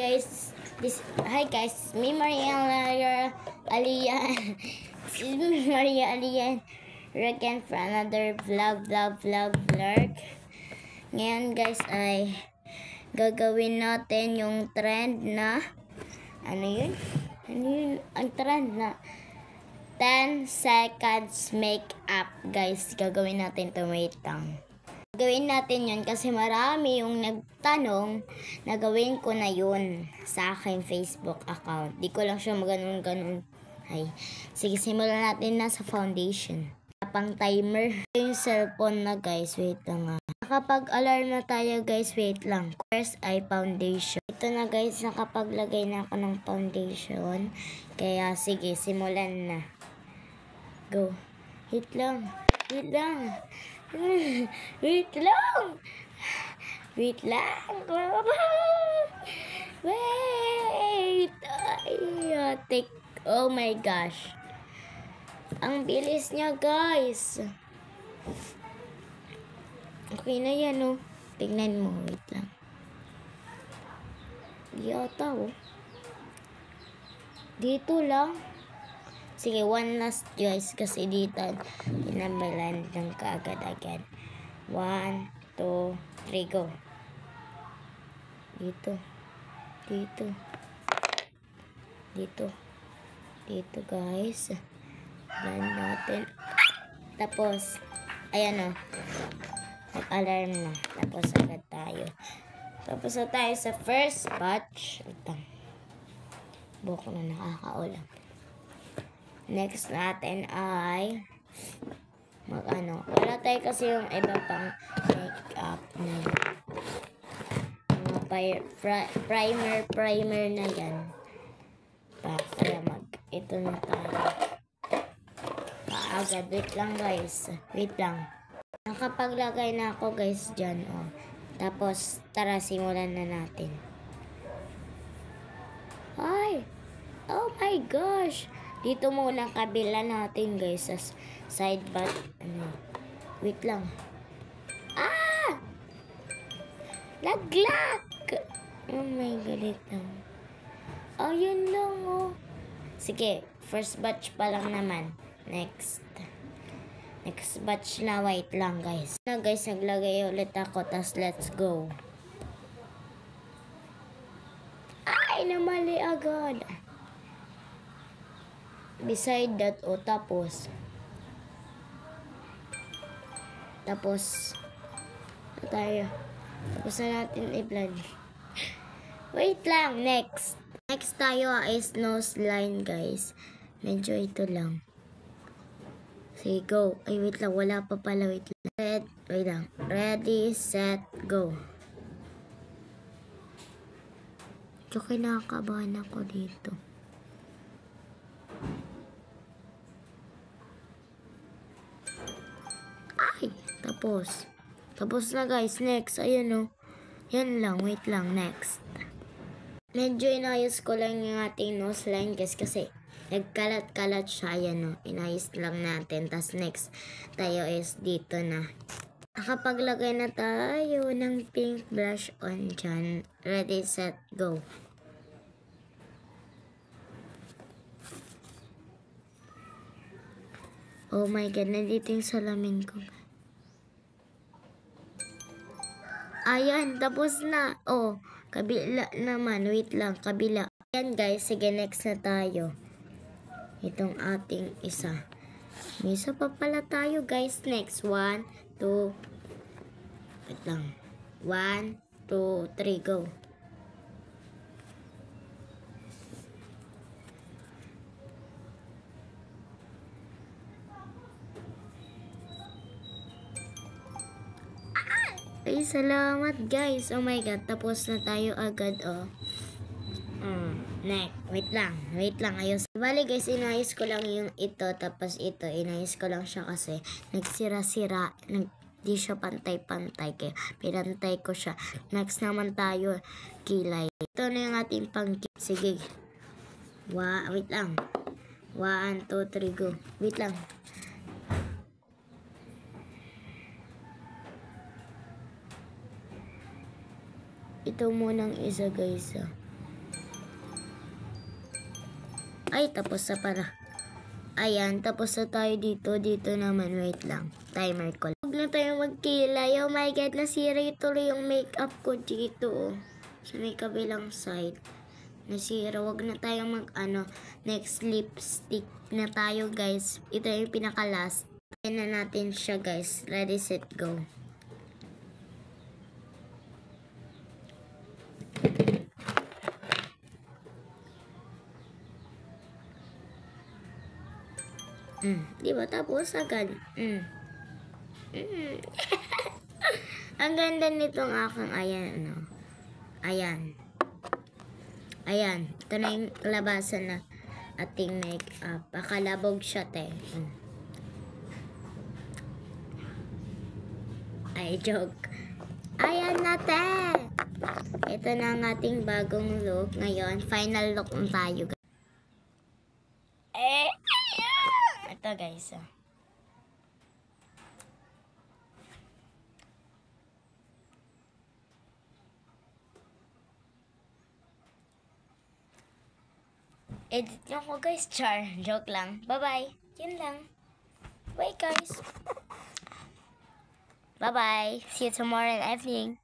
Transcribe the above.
Hi guys, me Maria Alian. This is me Maria Alian. Again for another vlog. Ngayon guys ay gagawin natin yung trend na ano yun? Ang trend na 10 seconds makeup guys. Gagawin natin to, wait lang. Gawin natin yun kasi marami yung nagtanong na gawin ko na yun sa aking Facebook account. Di ko lang siya maganon. Ay, sige, simulan natin na sa foundation. Pang timer. Yung cellphone na guys, wait lang nga. Nakapag-alarm na tayo guys, wait lang. First ay foundation. Ito na guys, nakapaglagay na ako ng foundation. Kaya sige, simulan na. Go. Wait lang. Wait lang. Wait. Ay, oh my gosh. Ang bilis niya, guys. Okay na yan, oh. Tignan mo. Wait lang. Yata, oh. Dito lang. Sige, one last guys kasi dito pinamalan ng kaagad-agad. 1, 2, 3, go. Dito guys. Plan natin. Tapos, ayan o. Nag-alarm na. Tapos agad tayo. Tapos na tayo sa first batch. Ito. Buko na nakakaulam. Next natin ay wala tayo kasi yung iba pang makeup na primer na yan kaya ito na tayo agad. Wait lang guys, nakapaglagay na ako guys dyan, oh. Tapos tara, simulan na natin. Ay, oh my gosh, dito muna ang kabila natin guys sa side back. Wait lang. Laglag! Oh my god, ito. Oh, yun lang, oh. Sige, first batch pa lang naman. Next batch na, wait lang guys. Na guys, naglagay ulit ako, tas let's go. Ay, namali agad. Beside that, o tapos na natin i-blend. Wait lang, next tayo is nose line guys. Medyo ito lang. Sige, go. Ay, wait lang, wala pa pala, wait lang. Ready, set, go. Okay, nakakabahan ako dito. Tapos na guys. Next, ayun o. Yan lang, wait lang, next. Medyo inayos ko lang yung ating nose line guys kasi nagkalat-kalat siya, yan o. Inayos lang natin. Tapos next tayo is dito na. Nakapaglagay na tayo ng pink blush on dyan. Ready, set, go. Oh my god, nandito yung salamin ko. Ayan, tapos na. Oh, kabila naman. Wait lang, kabila. Ayan guys, sige, next na tayo. Itong ating isa. May isa pa pala tayo guys. Next, 1, 2. Wait lang. 1, 2, 3, go. Ay, salamat guys. Oh my god, tapos na tayo agad, oh. Next, wait lang, ayos. Bali guys, inayos ko lang yung ito, tapos ito, inayos ko lang siya kasi nagsira-sira, di siya pantay-pantay, kaya pinantay ko siya. Next naman tayo, kilay. Ito na yung ating pang-kilay. Sige. Wait lang. 1, 2, 3, go. Wait lang. Ito munang isa guys. Ay, tapos na pala. Ayan, tapos na tayo dito. Dito naman, wait lang. Timer ko. Huwag na tayo magkilay. Oh my God, nasira tuloy yung makeup ko dito. Oh. Sa may kabilang side. Nasira. Huwag na tayo next lipstick na tayo, guys. Ito yung pinaka-last. Ayan na natin siya, guys. Ready, set, go. Di ba? Tapos agad. Ang ganda nitong aking ayan, Ayan. Ayan. Ito na yung labasan na ating makeup. Pakalabog siya, te. Ay, joke. Ayan na, te. Ito na ang ating bagong look. Ngayon, final look na tayo. Ito, guys. Edit nyo ko, guys. Char. Joke lang. Bye-bye. Yun lang. Bye, guys. Bye-bye. See you tomorrow evening.